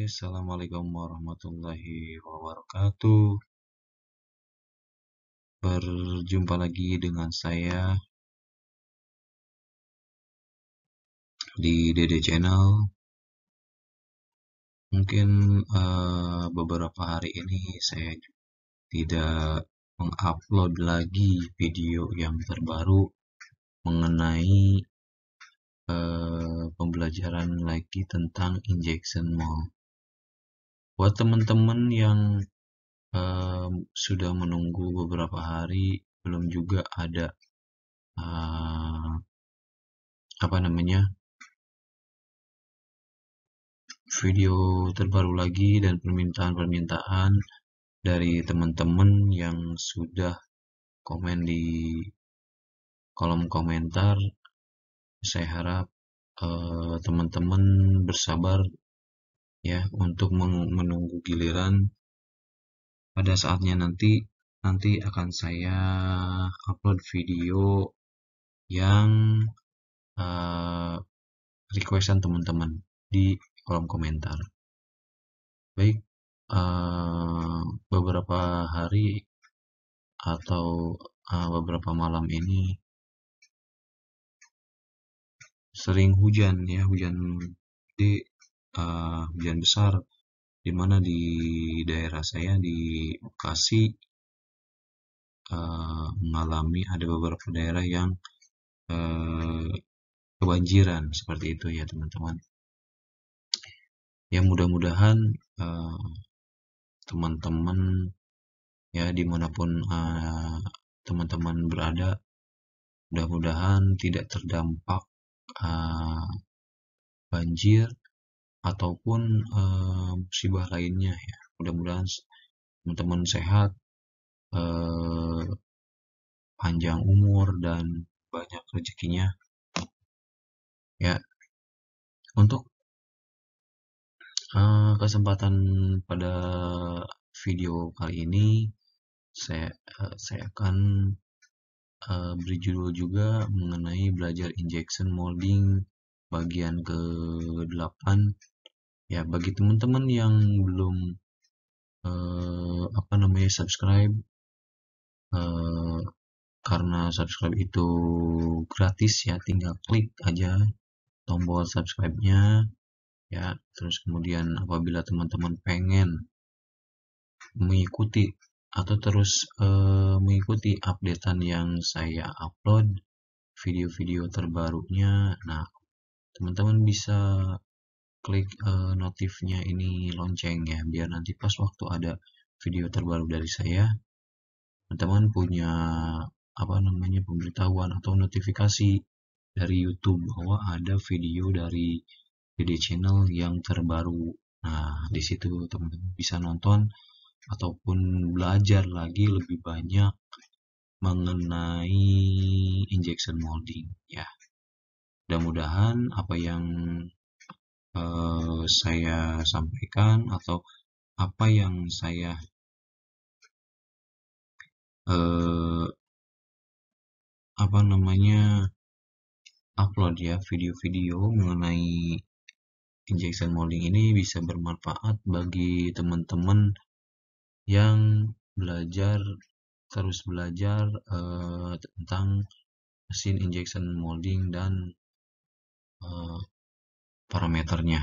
Assalamualaikum warahmatullahi wabarakatuh. Berjumpa lagi dengan saya di Dede Channel. Mungkin beberapa hari ini saya tidak mengupload lagi video yang terbaru mengenai pembelajaran lagi tentang injection mold. Buat teman-teman yang sudah menunggu beberapa hari, belum juga ada video terbaru lagi dan permintaan-permintaan dari teman-teman yang sudah komen di kolom komentar. Saya harap teman-teman bersabar ya untuk menunggu giliran. Pada saatnya nanti akan saya upload video yang requestan teman-teman di kolom komentar. Baik, beberapa hari atau beberapa malam ini sering hujan ya, hujan besar, dimana di daerah saya di Bekasi mengalami ada beberapa daerah yang kebanjiran seperti itu ya teman-teman. Ya mudah-mudahan teman-teman ya dimanapun teman-teman berada, mudah-mudahan tidak terdampak banjir ataupun musibah lainnya ya. Mudah-mudahan teman-teman sehat, panjang umur dan banyak rezekinya ya. Untuk kesempatan pada video kali ini saya akan beri judul juga mengenai belajar injection molding bagian ke-8 ya. Bagi teman-teman yang belum subscribe, karena subscribe itu gratis ya, tinggal klik aja tombol subscribe-nya ya. Terus kemudian apabila teman-teman pengen mengikuti atau terus mengikuti updatean yang saya upload video-video terbarunya, nah teman-teman bisa klik notifnya ini lonceng ya, biar nanti pas waktu ada video terbaru dari saya, teman-teman punya pemberitahuan atau notifikasi dari YouTube bahwa ada video dari Dede Channel yang terbaru. Nah, di situ teman-teman bisa nonton ataupun belajar lagi lebih banyak mengenai injection molding ya. Mudah-mudahan apa yang saya sampaikan atau apa yang saya upload ya, video-video mengenai injection molding ini bisa bermanfaat bagi teman-teman yang terus belajar tentang mesin injection molding dan parameternya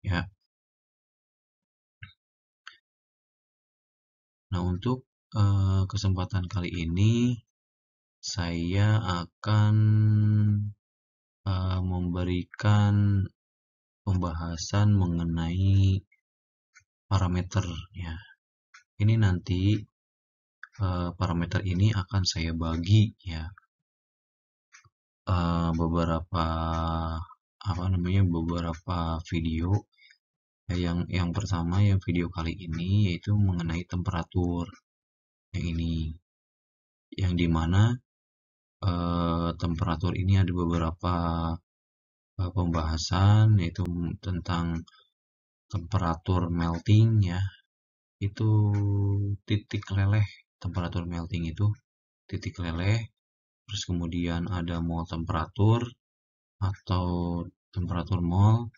ya. Nah, untuk kesempatan kali ini saya akan memberikan pembahasan mengenai parameter ya. Ini nanti parameter ini akan saya bagi ya, beberapa video. Yang pertama, yang video kali ini yaitu mengenai temperatur. Yang ini, yang dimana temperatur ini ada beberapa pembahasan, yaitu tentang temperatur melting ya. Itu titik leleh, temperatur melting itu titik leleh. Terus kemudian ada mol temperatur atau temperatur mol.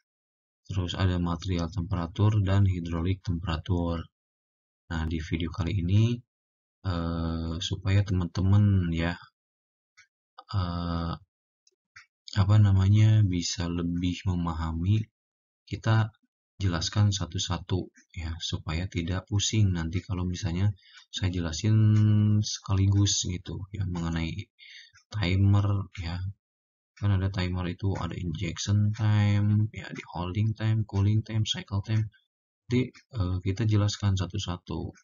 terus ada material temperatur dan hidrolik temperatur. Nah, di video kali ini supaya teman-teman ya bisa lebih memahami, kita jelaskan satu-satu ya supaya tidak pusing nanti kalau misalnya saya jelasin sekaligus gitu ya mengenai timer ya. Kan ada timer itu ada injection time ya, di holding time, cooling time, cycle time. Jadi kita jelaskan satu-satu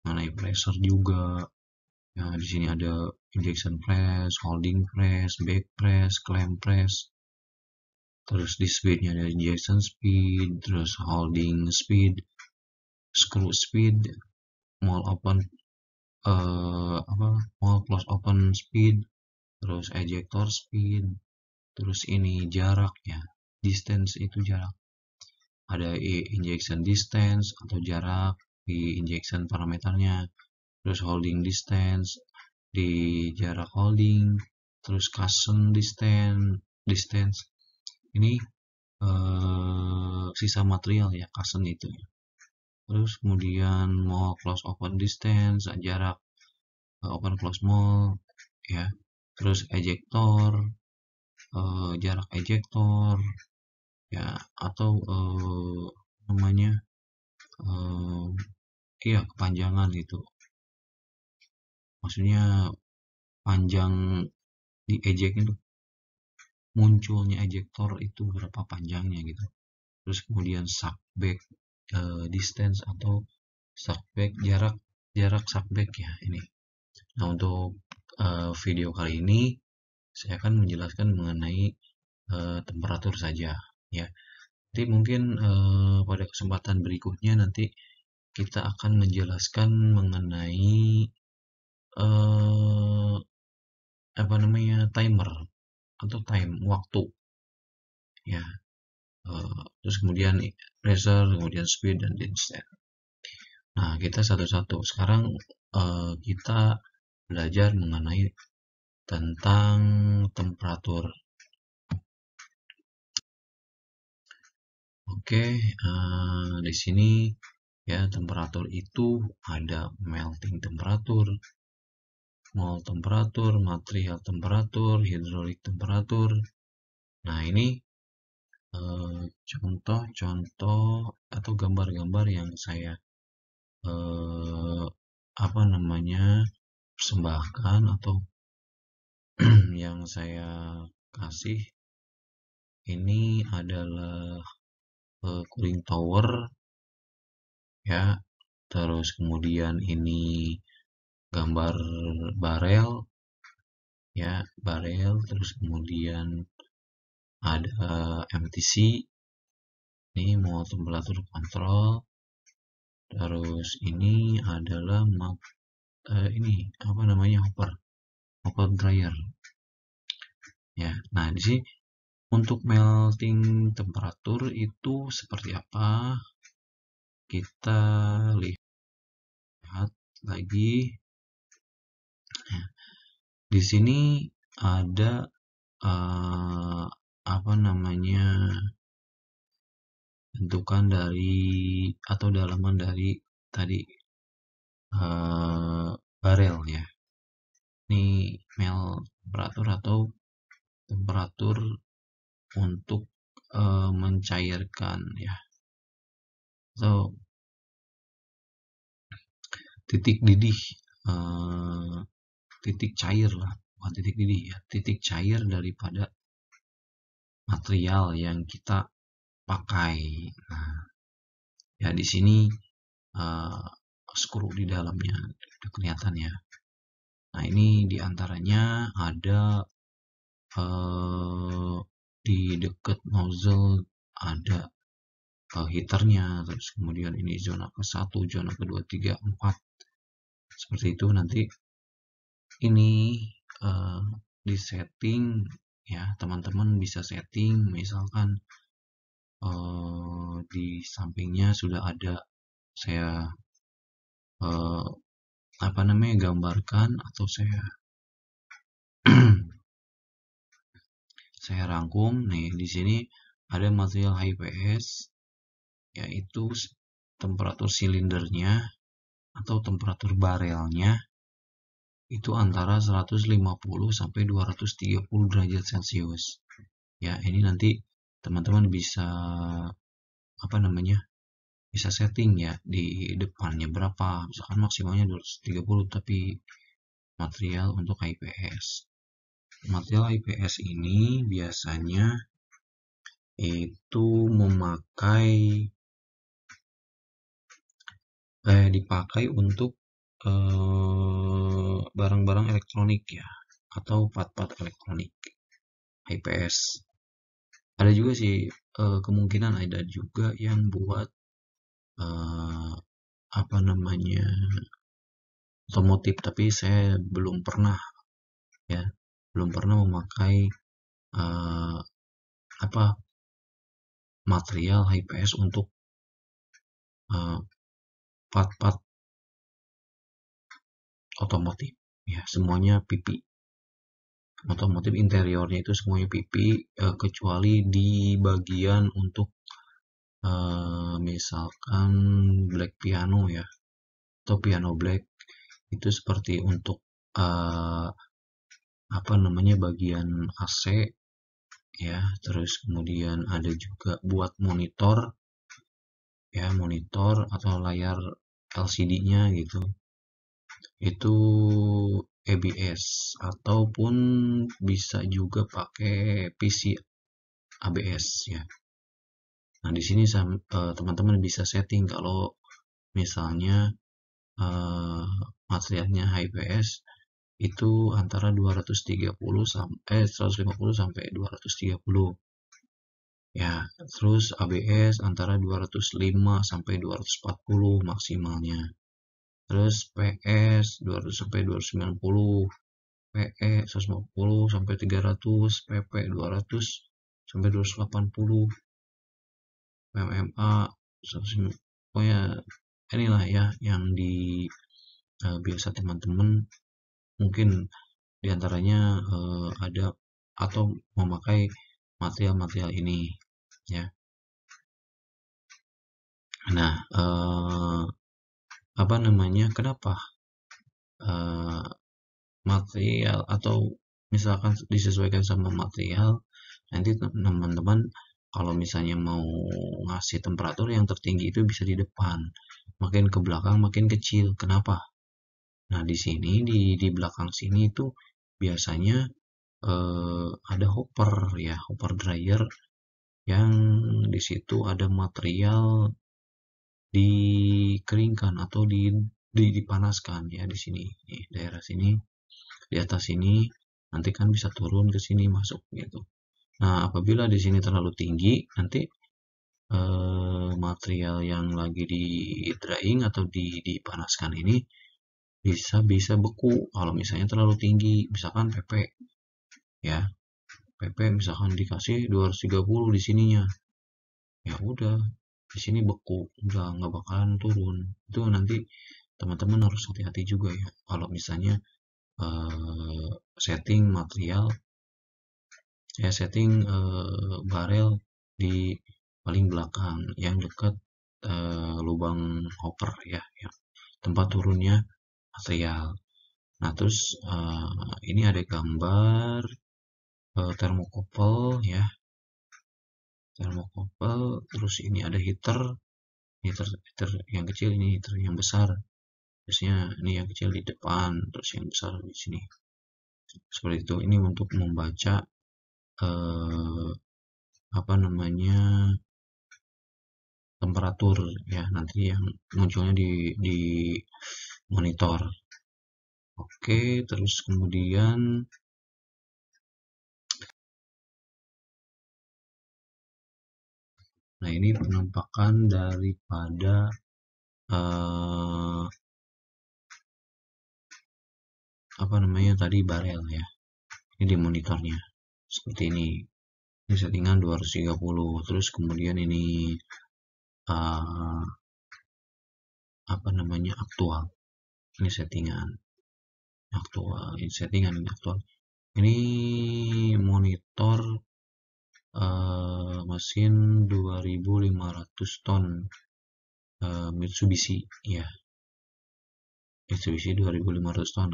mengenai pressure juga. Ya, di sini ada injection press, holding press, back press, clamp press. Terus di speednya ada injection speed, terus holding speed, screw speed, mall open mall close open speed, terus ejector speed, terus ini jarak ya, distance itu jarak. Ada injection distance atau jarak di injection parameternya, terus holding distance di jarak holding, terus cushion distance ini sisa material ya, cushion itu. Terus kemudian mau close open distance, jarak open close mall ya. Terus ejector, jarak ejector ya, atau namanya kepanjangan itu. Maksudnya panjang di eject itu, munculnya ejector itu berapa panjangnya gitu. Terus kemudian suck back distance atau suck back jarak suck back ya ini. Nah, untuk video kali ini saya akan menjelaskan mengenai temperatur saja ya. Jadi mungkin pada kesempatan berikutnya nanti kita akan menjelaskan mengenai timer atau time waktu ya. Terus kemudian pressure, kemudian speed dan distance. Nah, kita satu-satu. Sekarang kita belajar mengenai tentang temperatur. Oke, di sini ya temperatur itu ada melting temperatur, mol temperatur, material temperatur, hidrolik temperatur. Nah, ini contoh-contoh atau gambar-gambar yang saya persembahkan atau yang saya kasih. Ini adalah cooling tower ya, terus kemudian ini gambar barel ya, barel, terus kemudian ada MTC, ini mau temperatur kontrol, terus ini adalah hopper dryer ya. Nah, di sini untuk melting temperatur itu seperti apa, kita lihat lagi. Di sini ada bentukan dari atau dalaman dari tadi barel ya. Ini melt temperatur atau temperatur untuk mencairkan ya, atau titik didih, titik cair lah, bukan titik didih ya, titik cair daripada material yang kita pakai. Nah, ya di sini skru di dalamnya udah kelihatan ya. Nah, ini diantaranya ada di dekat nozzle ada heaternya, terus kemudian ini zona ke-1, zona ke-2, 3, 4 seperti itu. Nanti ini di setting ya, teman-teman bisa setting, misalkan di sampingnya sudah ada saya gambarkan atau saya rangkum nih. Di sini ada material HIPS, yaitu temperatur silindernya atau temperatur barelnya itu antara 150 sampai 230 derajat Celcius. Ya, ini nanti teman-teman bisa bisa setting ya di depannya berapa. Misalkan maksimalnya 230, tapi material untuk HIPS. Material HIPS ini biasanya itu dipakai untuk barang-barang elektronik ya, atau part-part elektronik HIPS. Ada juga sih kemungkinan ada juga yang buat eh, otomotif, tapi saya belum pernah memakai eh, apa material HIPS untuk eh, part-part otomotif ya, semuanya pipi. Otomotif interiornya itu semuanya pipi, kecuali di bagian untuk misalkan black piano ya, atau piano black, itu seperti untuk bagian AC ya. Terus kemudian ada juga buat monitor ya, monitor atau layar LCD-nya gitu, itu ABS, ataupun bisa juga pakai PC ABS ya. Nah, di sini teman-teman bisa setting kalau misalnya materialnya HIPS itu antara 150 sampai 230 ya. Terus ABS antara 205 sampai 240 maksimalnya. Terus PS 200 sampai 290, PE 150 sampai 300, PP 200 sampai 280, MMA 150. Pokoknya inilah ya yang biasa teman-teman mungkin diantaranya ada atau memakai material-material ini ya. Nah, kenapa material atau misalkan disesuaikan sama material, nanti teman-teman kalau misalnya mau ngasih temperatur yang tertinggi itu bisa di depan, makin ke belakang makin kecil. Kenapa? Nah, di sini di belakang sini itu biasanya ada hopper ya, hopper dryer, yang di situ ada material dikeringkan atau dipanaskan ya. Di sini nih, daerah sini, di atas sini, nanti kan bisa turun ke sini masuk gitu. Nah, apabila di sini terlalu tinggi, nanti material yang lagi di drying atau dipanaskan ini bisa beku kalau misalnya terlalu tinggi. Misalkan PP ya, PP misalkan dikasih 230 di sininya, ya udah di sini beku, nggak bakalan turun. Itu nanti teman-teman harus hati-hati juga ya kalau misalnya setting material ya, setting barel di paling belakang yang dekat lubang hopper ya, tempat turunnya material. Nah, terus ini ada gambar thermocouple ya, thermocouple. Terus ini ada heater yang kecil, ini heater yang besar. Biasanya ini yang kecil di depan, terus yang besar di sini. Seperti itu. Ini untuk membaca eh, temperatur ya, nanti yang munculnya di monitor. Oke, terus kemudian nah, ini penampakan daripada tadi barel ya. Ini di monitornya seperti ini. Ini settingan 230. Terus kemudian ini aktual. Ini settingan aktual. Ini monitor mesin 2500 ton Mitsubishi ya. Mitsubishi 2500 ton.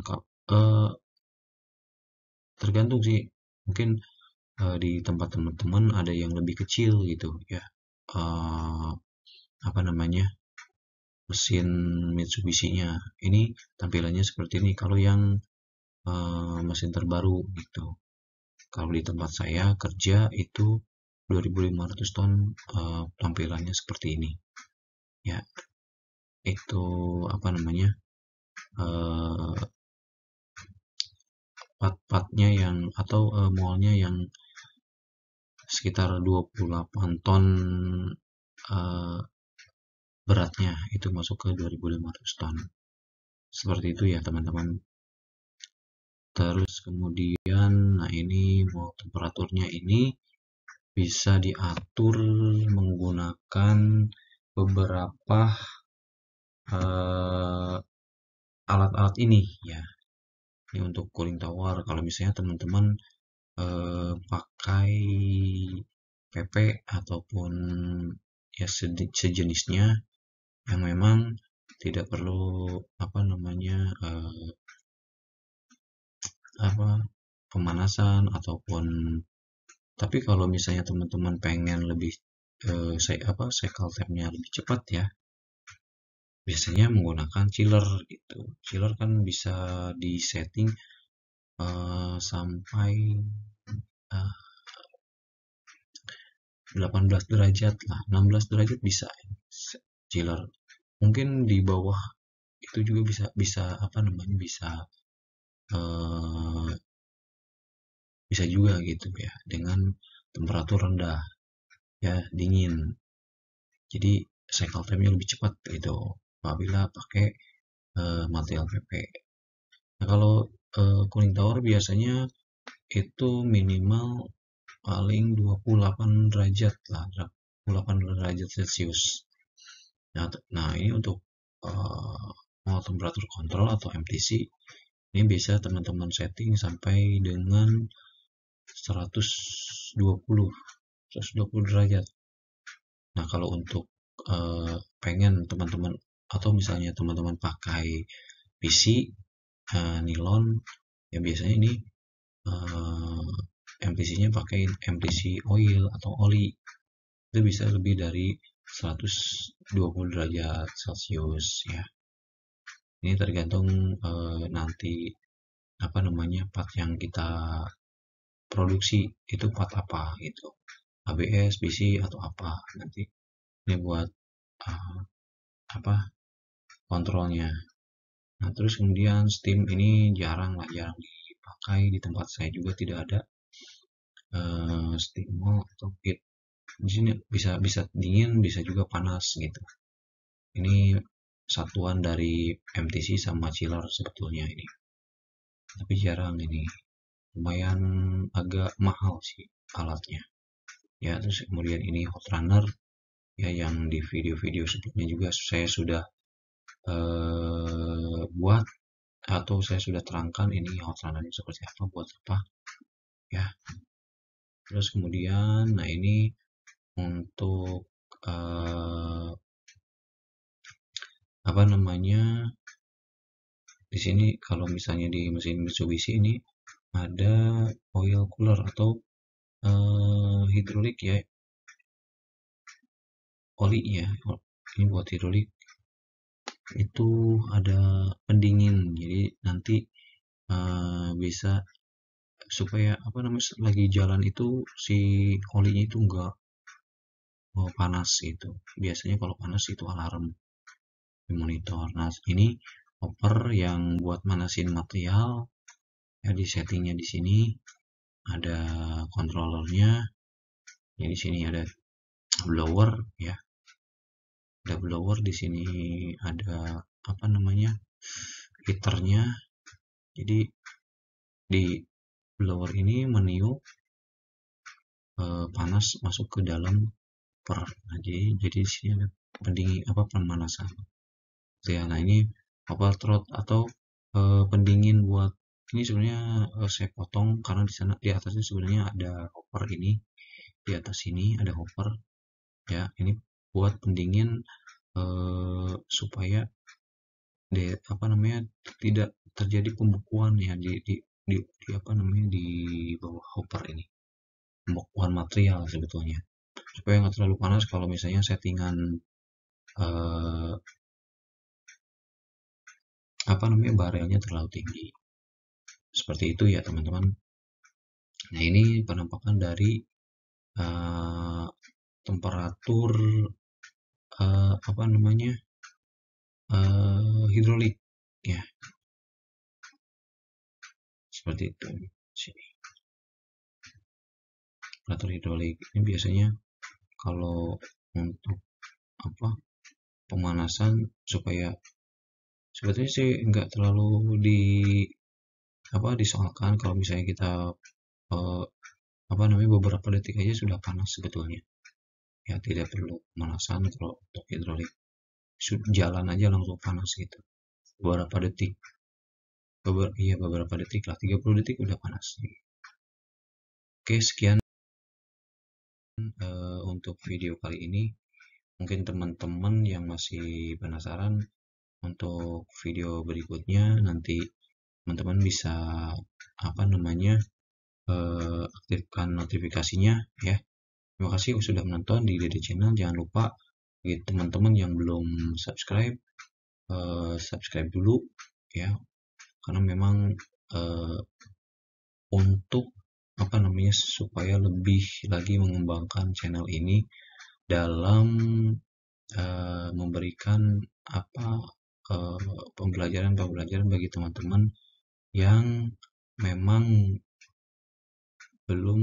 Tergantung sih, mungkin di tempat teman-teman ada yang lebih kecil gitu ya. Apa namanya, mesin Mitsubishi-nya ini tampilannya seperti ini kalau yang mesin terbaru gitu. Kalau di tempat saya kerja itu 2500 ton, tampilannya seperti ini ya. Itu apa namanya, part-partnya yang atau molnya yang sekitar 28 ton beratnya itu masuk ke 2500 ton. Seperti itu ya teman-teman. Terus kemudian, nah ini mau temperaturnya ini bisa diatur menggunakan beberapa alat-alat ini ya. Ini untuk cooling tower. Kalau misalnya teman-teman pakai PP ataupun ya sejenisnya yang memang tidak perlu apa namanya pemanasan ataupun, tapi kalau misalnya teman-teman pengen lebih cycle time-nya lebih cepat ya, biasanya menggunakan chiller gitu. Chiller kan bisa disetting sampai 18 derajat lah, 16 derajat bisa chiller. Mungkin di bawah itu juga bisa apa namanya, bisa juga gitu ya, dengan temperatur rendah ya, dingin. Jadi cycle time-nya lebih cepat gitu apabila pakai material PP. Nah, kalau cooling tower biasanya itu minimal paling 28 derajat lah, 28 derajat Celcius. Nah ini untuk mau temperatur kontrol atau MTC ini bisa teman-teman setting sampai dengan 120 derajat. Nah kalau untuk pengen teman-teman atau misalnya teman-teman pakai PC nilon ya, biasanya ini MTC-nya pakai MTC oil atau oli, itu bisa lebih dari 120 derajat Celcius ya. Ini tergantung nanti apa namanya, part yang kita produksi itu part apa gitu, ABS, BC atau apa, nanti ini buat apa kontrolnya. Nah terus kemudian steam ini jarang dipakai, di tempat saya juga tidak ada steam atau heat. Di sini bisa dingin, bisa juga panas gitu. Ini satuan dari MTC sama chiller sebetulnya ini, tapi jarang ini, lumayan agak mahal sih alatnya ya. Terus kemudian ini hot runner ya, yang di video-video sebelumnya juga saya sudah buat atau saya sudah terangkan ini hot runner ini seperti apa, buat apa ya. Terus kemudian, nah ini untuk apa namanya, di sini kalau misalnya di mesin Mitsubishi ini ada oil cooler atau hidrolik ya, oli ya, ini buat hidrolik itu ada pendingin, jadi nanti bisa supaya apa namanya, lagi jalan itu si olinya itu enggak panas gitu. Biasanya kalau panas itu alarm di monitor. Nah ini hopper yang buat manasin material ya, di settingnya di sini ada controllernya ya, di sini ada blower ya, ada blower di sini, ada apa namanya, heaternya. Jadi di blower ini meniup panas masuk ke dalam per. Nah, jadi di sini ada pendingin apa, pemanasan ya. Nah ini hopper throat atau pendingin buat ini sebenarnya saya potong karena di sana di atasnya sebenarnya ada hopper ini di atas sini ada hopper ya, ini buat pendingin supaya apa namanya tidak terjadi pembekuan ya di apa namanya di bawah hopper ini, pembekuan material sebetulnya, supaya nggak terlalu panas kalau misalnya settingan eh, apa namanya barelnya terlalu tinggi. Seperti itu ya teman-teman. Nah ini penampakan dari eh, temperatur apa namanya hidrolik ya, seperti itu. Sini temperatur hidrolik ini biasanya kalau untuk apa pemanasan supaya sebetulnya sih nggak terlalu disoalkan kalau misalnya kita eh, apa namanya beberapa detik aja sudah panas sebetulnya ya, tidak perlu pemanasan kalau untuk hidrolik, jalan aja langsung panas gitu beberapa detik, beberapa detik lah, 30 detik udah panas. Oke, sekian untuk video kali ini. Mungkin teman-teman yang masih penasaran untuk video berikutnya, nanti teman-teman bisa apa namanya aktifkan notifikasinya ya. Terima kasih sudah menonton di Dede Channel. Jangan lupa bagi teman-teman yang belum subscribe, subscribe dulu ya, karena memang untuk apa namanya supaya lebih lagi mengembangkan channel ini dalam memberikan apa pembelajaran bagi teman-teman yang memang belum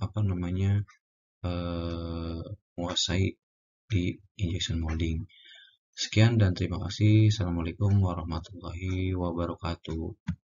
apa namanya menguasai di injection molding. Sekian dan terima kasih. Assalamualaikum warahmatullahi wabarakatuh.